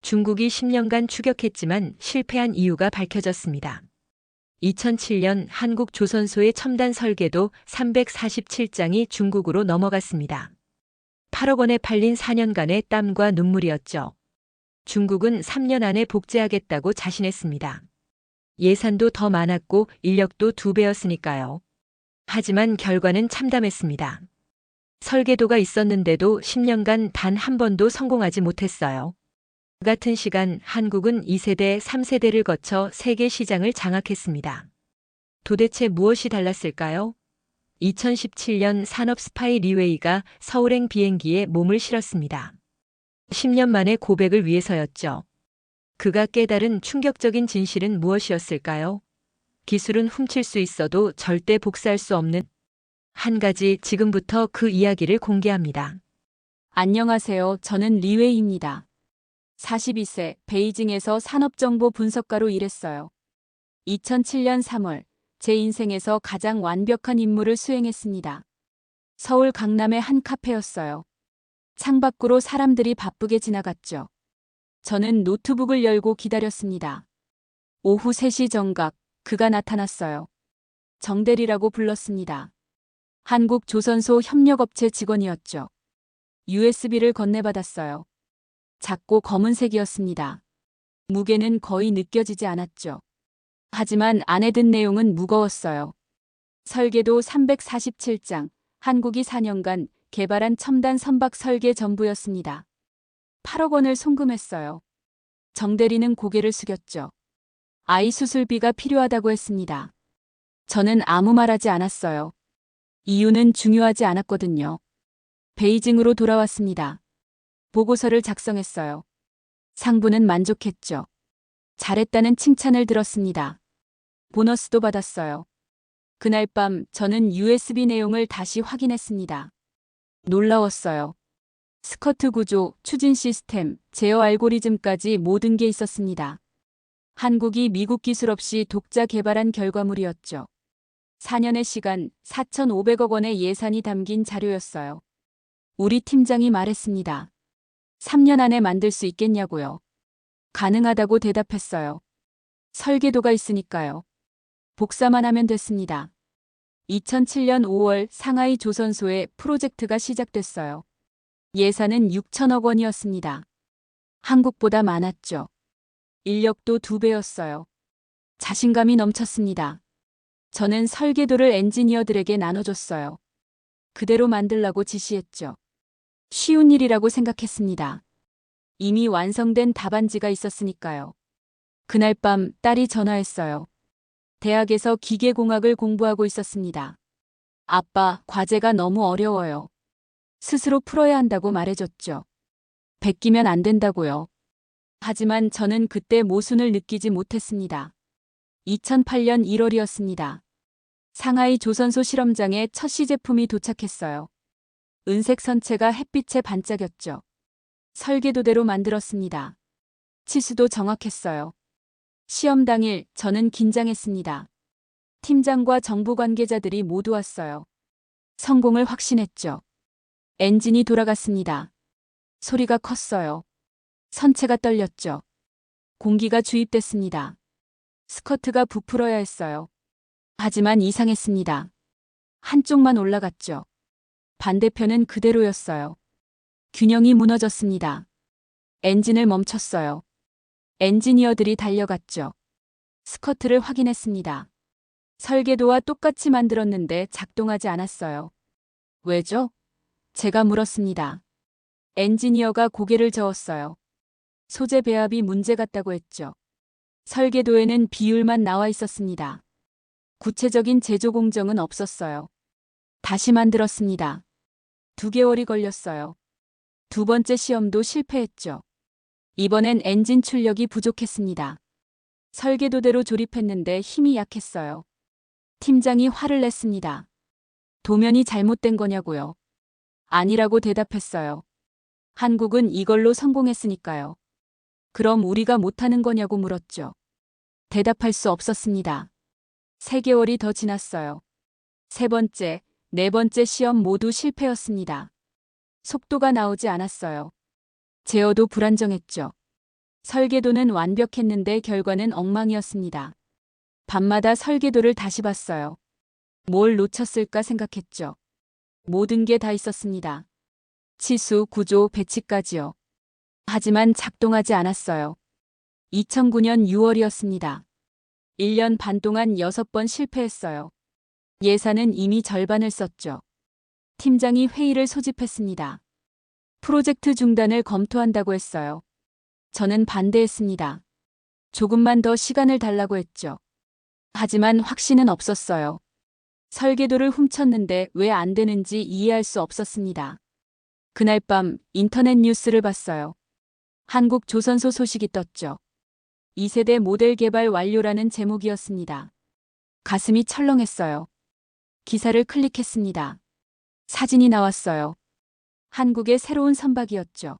중국이 10년간 추격했지만 실패한 이유가 밝혀졌습니다. 2007년 한국 조선소의 첨단 설계도 347장이 중국으로 넘어갔습니다. 8억 원에 팔린 4년간의 땀과 눈물이었죠. 중국은 3년 안에 복제하겠다고 자신했습니다. 예산도 더 많았고 인력도 2배였으니까요. 하지만 결과는 참담했습니다. 설계도가 있었는데도 10년간 단 한 번도 성공하지 못했어요. 그 같은 시간 한국은 2세대, 3세대를 거쳐 세계 시장을 장악했습니다. 도대체 무엇이 달랐을까요? 2017년 산업 스파이 리웨이가 서울행 비행기에 몸을 실었습니다. 10년 만의 고백을 위해서였죠. 그가 깨달은 충격적인 진실은 무엇이었을까요? 기술은 훔칠 수 있어도 절대 복사할 수 없는 한 가지, 지금부터 그 이야기를 공개합니다. 안녕하세요. 저는 리웨이입니다. 42세, 베이징에서 산업정보 분석가로 일했어요. 2007년 3월, 제 인생에서 가장 완벽한 임무를 수행했습니다. 서울 강남의 한 카페였어요. 창밖으로 사람들이 바쁘게 지나갔죠. 저는 노트북을 열고 기다렸습니다. 오후 3시 정각, 그가 나타났어요. 정대리라고 불렀습니다. 한국 조선소 협력업체 직원이었죠. USB를 건네받았어요. 작고 검은색이었습니다. 무게는 거의 느껴지지 않았죠. 하지만 안에 든 내용은 무거웠어요. 설계도 347장, 한국이 4년간 개발한 첨단 선박 설계 전부였습니다. 8억 원을 송금했어요. 정대리는 고개를 숙였죠. 아이 수술비가 필요하다고 했습니다. 저는 아무 말하지 않았어요. 이유는 중요하지 않았거든요. 베이징으로 돌아왔습니다. 보고서를 작성했어요. 상부는 만족했죠. 잘했다는 칭찬을 들었습니다. 보너스도 받았어요. 그날 밤 저는 USB 내용을 다시 확인했습니다. 놀라웠어요. 스커트 구조, 추진 시스템, 제어 알고리즘까지 모든 게 있었습니다. 한국이 미국 기술 없이 독자 개발한 결과물이었죠. 4년의 시간, 4,500억 원의 예산이 담긴 자료였어요. 우리 팀장이 말했습니다. 3년 안에 만들 수 있겠냐고요. 가능하다고 대답했어요. 설계도가 있으니까요. 복사만 하면 됐습니다. 2007년 5월 상하이 조선소에 프로젝트가 시작됐어요. 예산은 6천억 원이었습니다. 한국보다 많았죠. 인력도 2배였어요. 자신감이 넘쳤습니다. 저는 설계도를 엔지니어들에게 나눠줬어요. 그대로 만들라고 지시했죠. 쉬운 일이라고 생각했습니다. 이미 완성된 답안지가 있었으니까요. 그날 밤 딸이 전화했어요. 대학에서 기계공학을 공부하고 있었습니다. 아빠, 과제가 너무 어려워요. 스스로 풀어야 한다고 말해줬죠. 베끼면 안 된다고요. 하지만 저는 그때 모순을 느끼지 못했습니다. 2008년 1월이었습니다. 상하이 조선소 실험장에 첫 시제품이 도착했어요. 은색 선체가 햇빛에 반짝였죠. 설계도대로 만들었습니다. 치수도 정확했어요. 시험 당일 저는 긴장했습니다. 팀장과 정부 관계자들이 모두 왔어요. 성공을 확신했죠. 엔진이 돌아갔습니다. 소리가 컸어요. 선체가 떨렸죠. 공기가 주입됐습니다. 스커트가 부풀어야 했어요. 하지만 이상했습니다. 한쪽만 올라갔죠. 반대편은 그대로였어요. 균형이 무너졌습니다. 엔진을 멈췄어요. 엔지니어들이 달려갔죠. 스커트를 확인했습니다. 설계도와 똑같이 만들었는데 작동하지 않았어요. 왜죠? 제가 물었습니다. 엔지니어가 고개를 저었어요. 소재 배합이 문제 같다고 했죠. 설계도에는 비율만 나와 있었습니다. 구체적인 제조 공정은 없었어요. 다시 만들었습니다. 2개월이 걸렸어요. 2번째 시험도 실패했죠. 이번엔 엔진 출력이 부족했습니다. 설계도대로 조립했는데 힘이 약했어요. 팀장이 화를 냈습니다. 도면이 잘못된 거냐고요. 아니라고 대답했어요. 한국은 이걸로 성공했으니까요. 그럼 우리가 못하는 거냐고 물었죠. 대답할 수 없었습니다. 3개월이 더 지났어요. 3번째, 4번째 시험 모두 실패였습니다. 속도가 나오지 않았어요. 제어도 불안정했죠. 설계도는 완벽했는데 결과는 엉망이었습니다. 밤마다 설계도를 다시 봤어요. 뭘 놓쳤을까 생각했죠. 모든 게 다 있었습니다. 치수, 구조, 배치까지요. 하지만 작동하지 않았어요. 2009년 6월이었습니다. 1년 반 동안 6번 실패했어요. 예산은 이미 절반을 썼죠. 팀장이 회의를 소집했습니다. 프로젝트 중단을 검토한다고 했어요. 저는 반대했습니다. 조금만 더 시간을 달라고 했죠. 하지만 확신은 없었어요. 설계도를 훔쳤는데 왜 안 되는지 이해할 수 없었습니다. 그날 밤 인터넷 뉴스를 봤어요. 한국 조선소 소식이 떴죠. 2세대 모델 개발 완료라는 제목이었습니다. 가슴이 철렁했어요. 기사를 클릭했습니다. 사진이 나왔어요. 한국의 새로운 선박이었죠.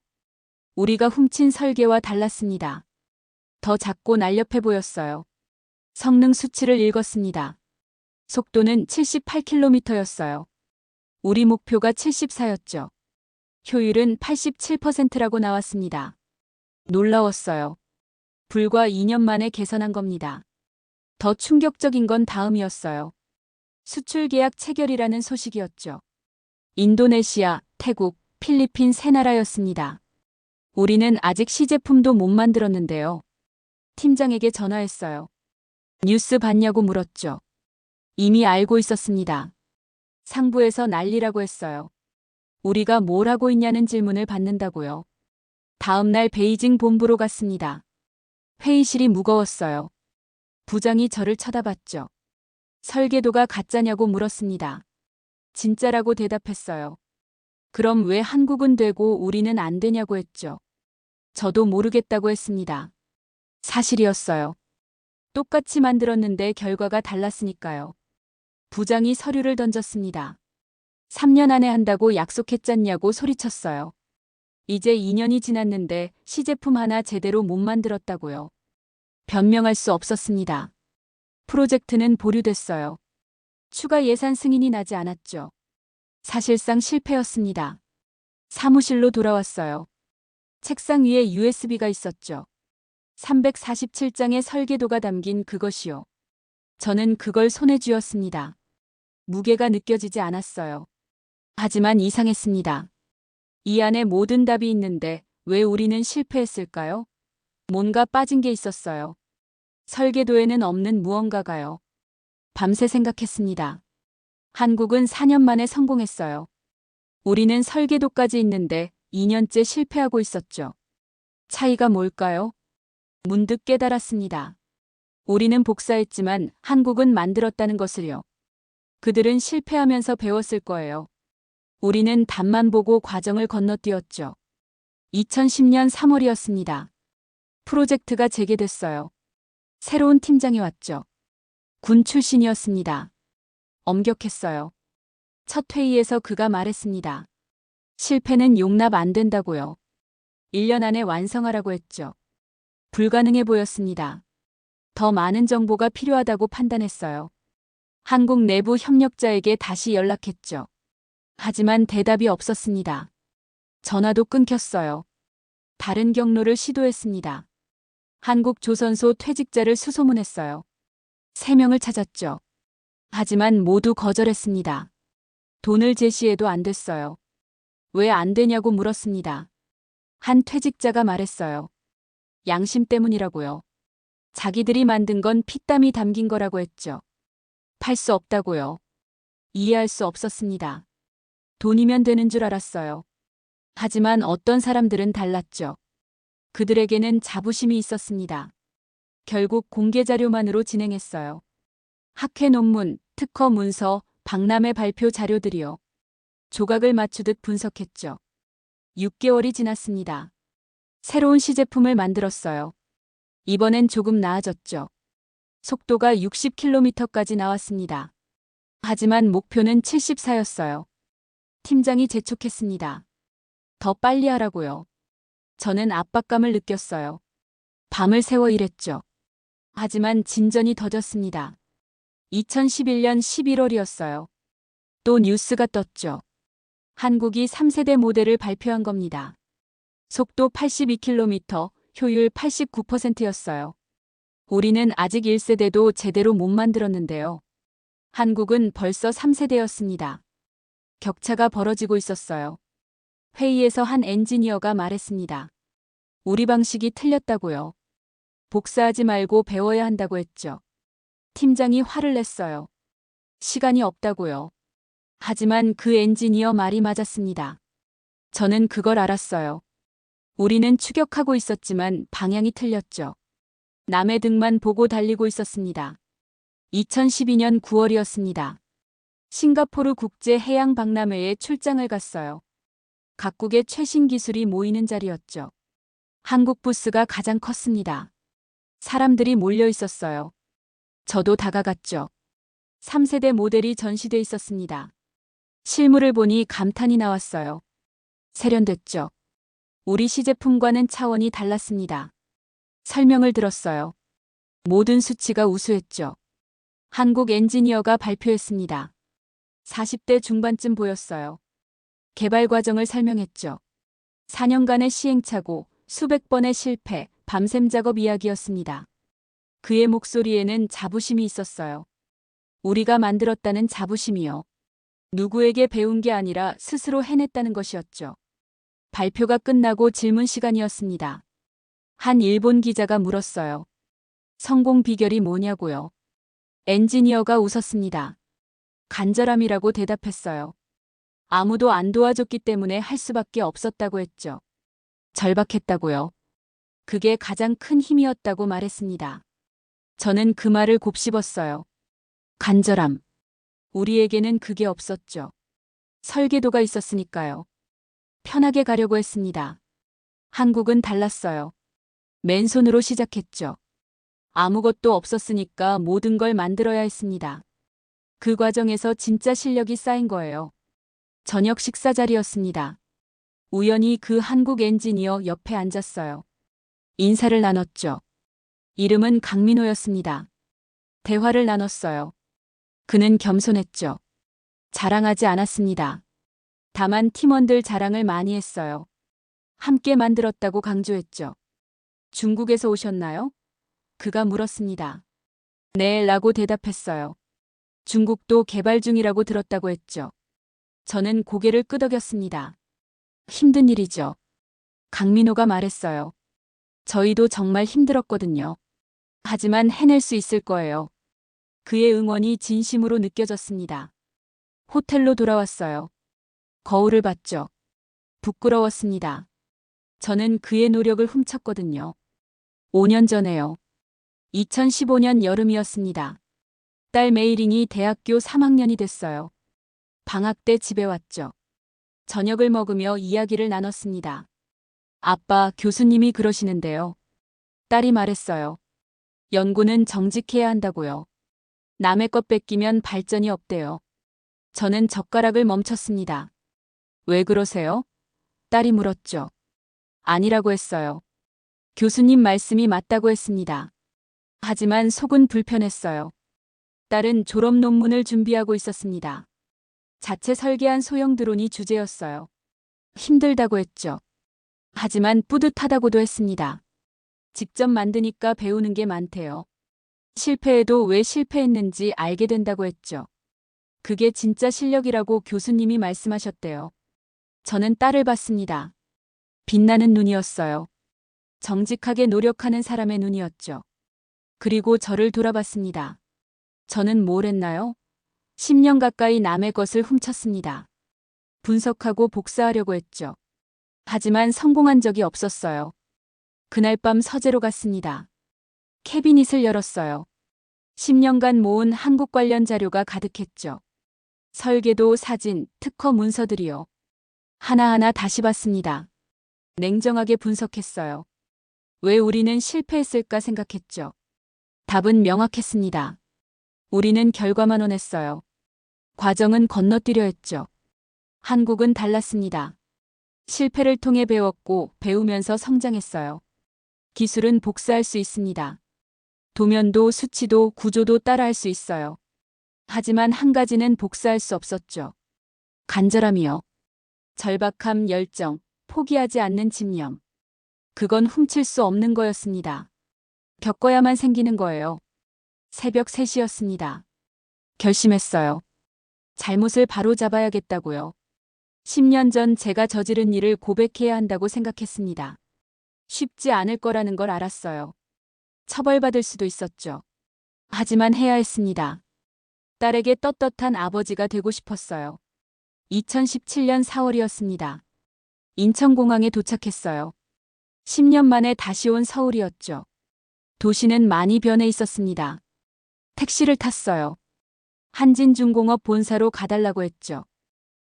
우리가 훔친 설계와 달랐습니다. 더 작고 날렵해 보였어요. 성능 수치를 읽었습니다. 속도는 78km였어요. 우리 목표가 74였죠. 효율은 87%라고 나왔습니다. 놀라웠어요. 불과 2년 만에 개선한 겁니다. 더 충격적인 건 다음이었어요. 수출 계약 체결이라는 소식이었죠. 인도네시아, 태국, 필리핀 세 나라였습니다. 우리는 아직 시제품도 못 만들었는데요. 팀장에게 전화했어요. 뉴스 봤냐고 물었죠. 이미 알고 있었습니다. 상부에서 난리라고 했어요. 우리가 뭘 하고 있냐는 질문을 받는다고요. 다음 날 베이징 본부로 갔습니다. 회의실이 무거웠어요. 부장이 저를 쳐다봤죠. 설계도가 가짜냐고 물었습니다. 진짜라고 대답했어요. 그럼 왜 한국은 되고 우리는 안 되냐고 했죠. 저도 모르겠다고 했습니다. 사실이었어요. 똑같이 만들었는데 결과가 달랐으니까요. 부장이 서류를 던졌습니다. 3년 안에 한다고 약속했잖냐고 소리쳤어요. 이제 2년이 지났는데 시제품 하나 제대로 못 만들었다고요. 변명할 수 없었습니다. 프로젝트는 보류됐어요. 추가 예산 승인이 나지 않았죠. 사실상 실패였습니다. 사무실로 돌아왔어요. 책상 위에 USB가 있었죠. 347장의 설계도가 담긴 그것이요. 저는 그걸 손에 쥐었습니다. 무게가 느껴지지 않았어요. 하지만 이상했습니다. 이 안에 모든 답이 있는데 왜 우리는 실패했을까요? 뭔가 빠진 게 있었어요. 설계도에는 없는 무언가가요. 밤새 생각했습니다. 한국은 4년 만에 성공했어요. 우리는 설계도까지 있는데 2년째 실패하고 있었죠. 차이가 뭘까요? 문득 깨달았습니다. 우리는 복사했지만 한국은 만들었다는 것을요. 그들은 실패하면서 배웠을 거예요. 우리는 답만 보고 과정을 건너뛰었죠. 2010년 3월이었습니다. 프로젝트가 재개됐어요. 새로운 팀장이 왔죠. 군 출신이었습니다. 엄격했어요. 첫 회의에서 그가 말했습니다. 실패는 용납 안 된다고요. 1년 안에 완성하라고 했죠. 불가능해 보였습니다. 더 많은 정보가 필요하다고 판단했어요. 한국 내부 협력자에게 다시 연락했죠. 하지만 대답이 없었습니다. 전화도 끊겼어요. 다른 경로를 시도했습니다. 한국 조선소 퇴직자를 수소문했어요. 3명을 찾았죠. 하지만 모두 거절했습니다. 돈을 제시해도 안 됐어요. 왜 안 되냐고 물었습니다. 한 퇴직자가 말했어요. 양심 때문이라고요. 자기들이 만든 건 피땀이 담긴 거라고 했죠. 팔 수 없다고요. 이해할 수 없었습니다. 돈이면 되는 줄 알았어요. 하지만 어떤 사람들은 달랐죠. 그들에게는 자부심이 있었습니다. 결국 공개 자료만으로 진행했어요. 학회 논문, 특허 문서, 박람회 발표 자료들이요. 조각을 맞추듯 분석했죠. 6개월이 지났습니다. 새로운 시제품을 만들었어요. 이번엔 조금 나아졌죠. 속도가 60km까지 나왔습니다. 하지만 목표는 74였어요. 팀장이 재촉했습니다. 더 빨리 하라고요. 저는 압박감을 느꼈어요. 밤을 새워 일했죠. 하지만 진전이 더뎠습니다. 2011년 11월이었어요. 또 뉴스가 떴죠. 한국이 3세대 모델을 발표한 겁니다. 속도 82km, 효율 89%였어요. 우리는 아직 1세대도 제대로 못 만들었는데요. 한국은 벌써 3세대였습니다. 격차가 벌어지고 있었어요. 회의에서 한 엔지니어가 말했습니다. 우리 방식이 틀렸다고요. 복사하지 말고 배워야 한다고 했죠. 팀장이 화를 냈어요. 시간이 없다고요. 하지만 그 엔지니어 말이 맞았습니다. 저는 그걸 알았어요. 우리는 추격하고 있었지만 방향이 틀렸죠. 남의 등만 보고 달리고 있었습니다. 2012년 9월이었습니다. 싱가포르 국제 해양 박람회에 출장을 갔어요. 각국의 최신 기술이 모이는 자리였죠. 한국 부스가 가장 컸습니다. 사람들이 몰려 있었어요. 저도 다가갔죠. 3세대 모델이 전시돼 있었습니다. 실물을 보니 감탄이 나왔어요. 세련됐죠. 우리 시제품과는 차원이 달랐습니다. 설명을 들었어요. 모든 수치가 우수했죠. 한국 엔지니어가 발표했습니다. 40대 중반쯤 보였어요. 개발 과정을 설명했죠. 4년간의 시행착오, 수백 번의 실패, 밤샘 작업 이야기였습니다. 그의 목소리에는 자부심이 있었어요. 우리가 만들었다는 자부심이요. 누구에게 배운 게 아니라 스스로 해냈다는 것이었죠. 발표가 끝나고 질문 시간이었습니다. 한 일본 기자가 물었어요. 성공 비결이 뭐냐고요. 엔지니어가 웃었습니다. 간절함이라고 대답했어요. 아무도 안 도와줬기 때문에 할 수밖에 없었다고 했죠. 절박했다고요. 그게 가장 큰 힘이었다고 말했습니다. 저는 그 말을 곱씹었어요. 간절함. 우리에게는 그게 없었죠. 설계도가 있었으니까요. 편하게 가려고 했습니다. 한국은 달랐어요. 맨손으로 시작했죠. 아무것도 없었으니까 모든 걸 만들어야 했습니다. 그 과정에서 진짜 실력이 쌓인 거예요. 저녁 식사 자리였습니다. 우연히 그 한국 엔지니어 옆에 앉았어요. 인사를 나눴죠. 이름은 강민호였습니다. 대화를 나눴어요. 그는 겸손했죠. 자랑하지 않았습니다. 다만 팀원들 자랑을 많이 했어요. 함께 만들었다고 강조했죠. 중국에서 오셨나요? 그가 물었습니다. 네, 라고 대답했어요. 중국도 개발 중이라고 들었다고 했죠. 저는 고개를 끄덕였습니다. 힘든 일이죠. 강민호가 말했어요. 저희도 정말 힘들었거든요. 하지만 해낼 수 있을 거예요. 그의 응원이 진심으로 느껴졌습니다. 호텔로 돌아왔어요. 거울을 봤죠. 부끄러웠습니다. 저는 그의 노력을 훔쳤거든요. 5년 전에요. 2015년 여름이었습니다. 딸 메이린이 대학교 3학년이 됐어요. 방학 때 집에 왔죠. 저녁을 먹으며 이야기를 나눴습니다. 아빠, 교수님이 그러시는데요. 딸이 말했어요. 연구는 정직해야 한다고요. 남의 것 뺏기면 발전이 없대요. 저는 젓가락을 멈췄습니다. 왜 그러세요? 딸이 물었죠. 아니라고 했어요. 교수님 말씀이 맞다고 했습니다. 하지만 속은 불편했어요. 딸은 졸업 논문을 준비하고 있었습니다. 자체 설계한 소형 드론이 주제였어요. 힘들다고 했죠. 하지만 뿌듯하다고도 했습니다. 직접 만드니까 배우는 게 많대요. 실패해도 왜 실패했는지 알게 된다고 했죠. 그게 진짜 실력이라고 교수님이 말씀하셨대요. 저는 딸을 봤습니다. 빛나는 눈이었어요. 정직하게 노력하는 사람의 눈이었죠. 그리고 저를 돌아봤습니다. 저는 뭘 했나요? 10년 가까이 남의 것을 훔쳤습니다. 분석하고 복사하려고 했죠. 하지만 성공한 적이 없었어요. 그날 밤 서재로 갔습니다. 캐비닛을 열었어요. 10년간 모은 한국 관련 자료가 가득했죠. 설계도, 사진, 특허 문서들이요. 하나하나 다시 봤습니다. 냉정하게 분석했어요. 왜 우리는 실패했을까 생각했죠. 답은 명확했습니다. 우리는 결과만 원했어요. 과정은 건너뛰려 했죠. 한국은 달랐습니다. 실패를 통해 배웠고 배우면서 성장했어요. 기술은 복사할 수 있습니다. 도면도 수치도 구조도 따라할 수 있어요. 하지만 한 가지는 복사할 수 없었죠. 간절함이요. 절박함, 열정, 포기하지 않는 집념. 그건 훔칠 수 없는 거였습니다. 겪어야만 생기는 거예요. 새벽 3시였습니다. 결심했어요. 잘못을 바로잡아야겠다고요. 10년 전 제가 저지른 일을 고백해야 한다고 생각했습니다. 쉽지 않을 거라는 걸 알았어요. 처벌받을 수도 있었죠. 하지만 해야 했습니다. 딸에게 떳떳한 아버지가 되고 싶었어요. 2017년 4월이었습니다. 인천공항에 도착했어요. 10년 만에 다시 온 서울이었죠. 도시는 많이 변해 있었습니다. 택시를 탔어요. 한진중공업 본사로 가달라고 했죠.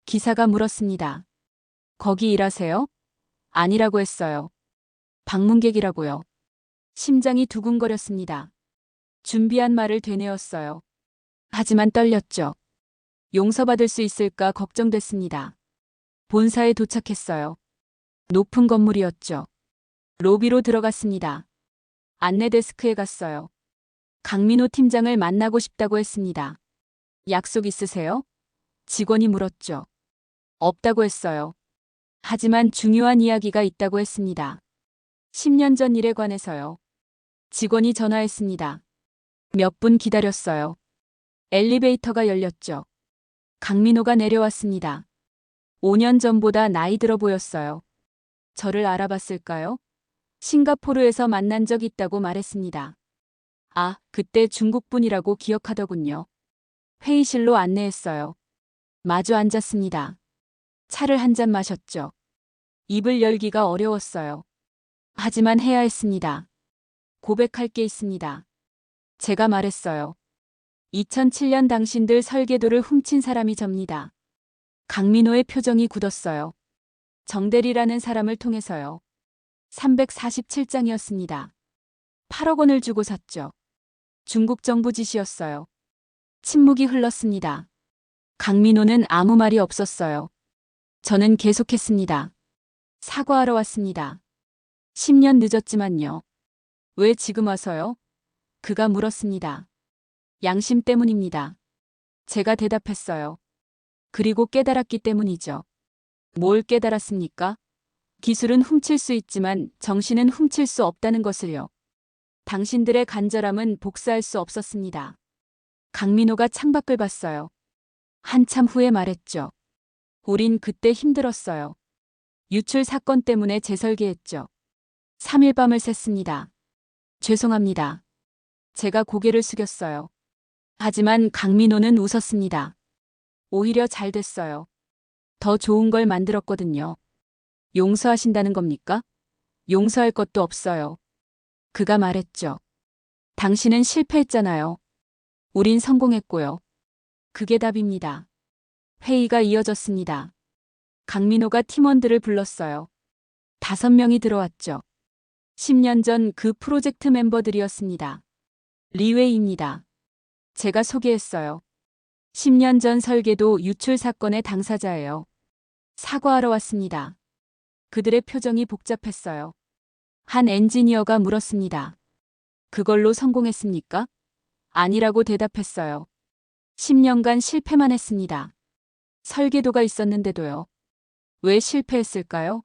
기사가 물었습니다. 거기 일하세요? 아니라고 했어요. 방문객이라고요. 심장이 두근거렸습니다. 준비한 말을 되뇌었어요. 하지만 떨렸죠. 용서받을 수 있을까 걱정됐습니다. 본사에 도착했어요. 높은 건물이었죠. 로비로 들어갔습니다. 안내 데스크에 갔어요. 강민호 팀장을 만나고 싶다고 했습니다. 약속 있으세요? 직원이 물었죠. 없다고 했어요. 하지만 중요한 이야기가 있다고 했습니다. 10년 전 일에 관해서요. 직원이 전화했습니다. 몇 분 기다렸어요. 엘리베이터가 열렸죠. 강민호가 내려왔습니다. 5년 전보다 나이 들어 보였어요. 저를 알아봤을까요? 싱가포르에서 만난 적 있다고 말했습니다. 아, 그때 중국분이라고 기억하더군요. 회의실로 안내했어요. 마주 앉았습니다. 차를 한 잔 마셨죠. 입을 열기가 어려웠어요. 하지만 해야 했습니다. 고백할 게 있습니다. 제가 말했어요. 2007년 당신들 설계도를 훔친 사람이 접니다. 강민호의 표정이 굳었어요. 정대리라는 사람을 통해서요. 347장이었습니다. 8억 원을 주고 샀죠. 중국 정부 지시였어요. 침묵이 흘렀습니다. 강민호는 아무 말이 없었어요. 저는 계속했습니다. 사과하러 왔습니다. 10년 늦었지만요. 왜 지금 와서요? 그가 물었습니다. 양심 때문입니다. 제가 대답했어요. 그리고 깨달았기 때문이죠. 뭘 깨달았습니까? 기술은 훔칠 수 있지만 정신은 훔칠 수 없다는 것을요. 당신들의 간절함은 복사할 수 없었습니다. 강민호가 창밖을 봤어요. 한참 후에 말했죠. 우린 그때 힘들었어요. 유출 사건 때문에 재설계했죠. 3일 밤을 샜습니다. 죄송합니다. 제가 고개를 숙였어요. 하지만 강민호는 웃었습니다. 오히려 잘 됐어요. 더 좋은 걸 만들었거든요. 용서하신다는 겁니까? 용서할 것도 없어요. 그가 말했죠. 당신은 실패했잖아요. 우린 성공했고요. 그게 답입니다. 회의가 이어졌습니다. 강민호가 팀원들을 불렀어요. 5명이 들어왔죠. 10년 전 그 프로젝트 멤버들이었습니다. 리웨이입니다. 제가 소개했어요. 10년 전 설계도 유출 사건의 당사자예요. 사과하러 왔습니다. 그들의 표정이 복잡했어요. 한 엔지니어가 물었습니다. 그걸로 성공했습니까? 아니라고 대답했어요. 10년간 실패만 했습니다. 설계도가 있었는데도요. 왜 실패했을까요?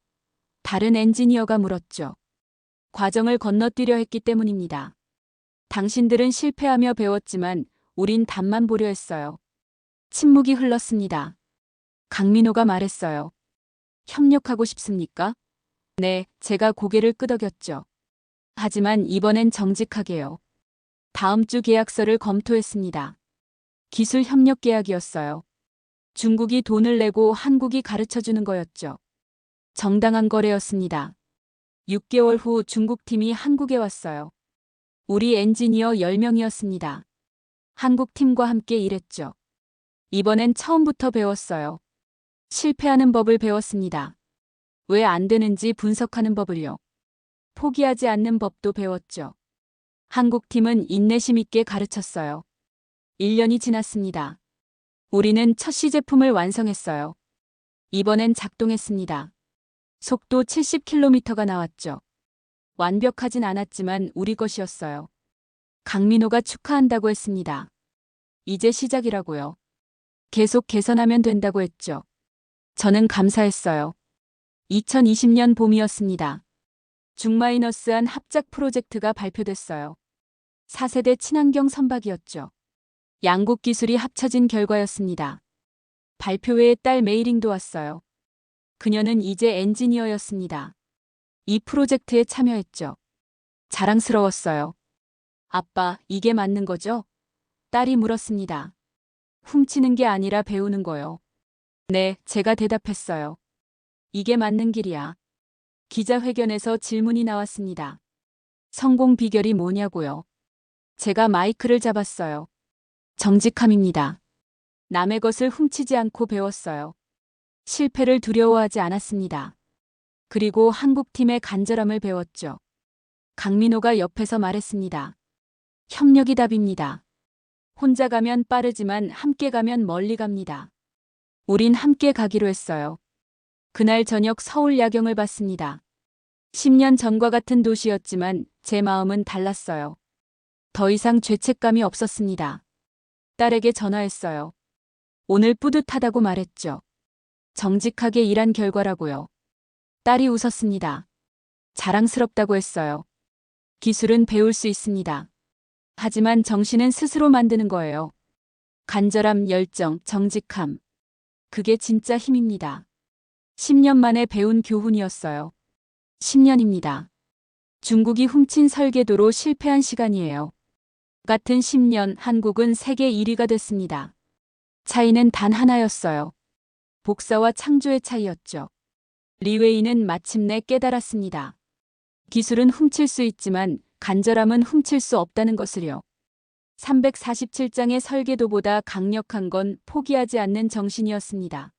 다른 엔지니어가 물었죠. 과정을 건너뛰려 했기 때문입니다. 당신들은 실패하며 배웠지만 우린 답만 보려 했어요. 침묵이 흘렀습니다. 강민호가 말했어요. 협력하고 싶습니까? 네, 제가 고개를 끄덕였죠. 하지만 이번엔 정직하게요. 다음 주 계약서를 검토했습니다. 기술 협력 계약이었어요. 중국이 돈을 내고 한국이 가르쳐주는 거였죠. 정당한 거래였습니다. 6개월 후 중국팀이 한국에 왔어요. 우리 엔지니어 10명이었습니다. 한국팀과 함께 일했죠. 이번엔 처음부터 배웠어요. 실패하는 법을 배웠습니다. 왜 안 되는지 분석하는 법을요. 포기하지 않는 법도 배웠죠. 한국팀은 인내심 있게 가르쳤어요. 1년이 지났습니다. 우리는 첫 시제품을 완성했어요. 이번엔 작동했습니다. 속도 70km가 나왔죠. 완벽하진 않았지만 우리 것이었어요. 강민호가 축하한다고 했습니다. 이제 시작이라고요. 계속 개선하면 된다고 했죠. 저는 감사했어요. 2020년 봄이었습니다. 중마이너스한 합작 프로젝트가 발표됐어요. 4세대 친환경 선박이었죠. 양국 기술이 합쳐진 결과였습니다. 발표회에 딸 메이링도 왔어요. 그녀는 이제 엔지니어였습니다. 이 프로젝트에 참여했죠. 자랑스러웠어요. 아빠, 이게 맞는 거죠? 딸이 물었습니다. 훔치는 게 아니라 배우는 거요. 네, 제가 대답했어요. 이게 맞는 길이야. 기자회견에서 질문이 나왔습니다. 성공 비결이 뭐냐고요? 제가 마이크를 잡았어요. 정직함입니다. 남의 것을 훔치지 않고 배웠어요. 실패를 두려워하지 않았습니다. 그리고 한국팀의 간절함을 배웠죠. 강민호가 옆에서 말했습니다. 협력이 답입니다. 혼자 가면 빠르지만 함께 가면 멀리 갑니다. 우린 함께 가기로 했어요. 그날 저녁 서울 야경을 봤습니다. 10년 전과 같은 도시였지만 제 마음은 달랐어요. 더 이상 죄책감이 없었습니다. 딸에게 전화했어요. 오늘 뿌듯하다고 말했죠. 정직하게 일한 결과라고요. 딸이 웃었습니다. 자랑스럽다고 했어요. 기술은 배울 수 있습니다. 하지만 정신은 스스로 만드는 거예요. 간절함, 열정, 정직함. 그게 진짜 힘입니다. 10년 만에 배운 교훈이었어요. 10년입니다. 중국이 훔친 설계도로 실패한 시간이에요. 같은 10년 한국은 세계 1위가 됐습니다. 차이는 단 하나였어요. 복사와 창조의 차이였죠. 리웨이는 마침내 깨달았습니다. 기술은 훔칠 수 있지만 간절함은 훔칠 수 없다는 것을요. 347장의 설계도보다 강력한 건 포기하지 않는 정신이었습니다.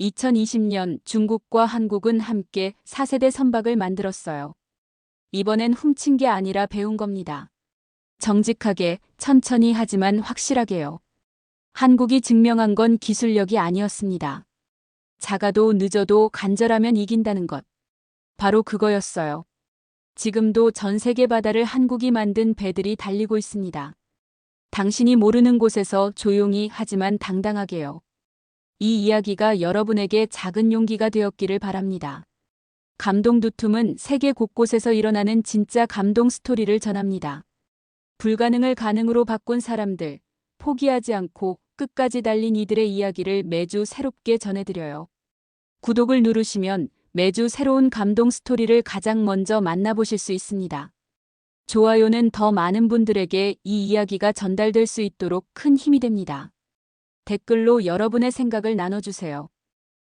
2020년 중국과 한국은 함께 4세대 선박을 만들었어요. 이번엔 훔친 게 아니라 배운 겁니다. 정직하게, 천천히 하지만 확실하게요. 한국이 증명한 건 기술력이 아니었습니다. 작아도 늦어도 간절하면 이긴다는 것. 바로 그거였어요. 지금도 전 세계 바다를 한국이 만든 배들이 달리고 있습니다. 당신이 모르는 곳에서 조용히 하지만 당당하게요. 이 이야기가 여러분에게 작은 용기가 되었기를 바랍니다. 감동 두툼은 세계 곳곳에서 일어나는 진짜 감동 스토리를 전합니다. 불가능을 가능으로 바꾼 사람들, 포기하지 않고 끝까지 달린 이들의 이야기를 매주 새롭게 전해드려요. 구독을 누르시면 매주 새로운 감동 스토리를 가장 먼저 만나보실 수 있습니다. 좋아요는 더 많은 분들에게 이 이야기가 전달될 수 있도록 큰 힘이 됩니다. 댓글로 여러분의 생각을 나눠주세요.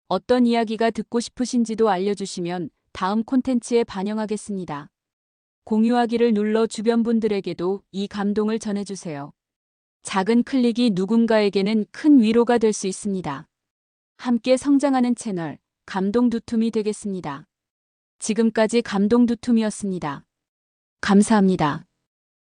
어떤 이야기가 듣고 싶으신지도 알려주시면 다음 콘텐츠에 반영하겠습니다. 공유하기를 눌러 주변 분들에게도 이 감동을 전해주세요. 작은 클릭이 누군가에게는 큰 위로가 될 수 있습니다. 함께 성장하는 채널 감동 두툼이 되겠습니다. 지금까지 감동 두툼이었습니다. 감사합니다.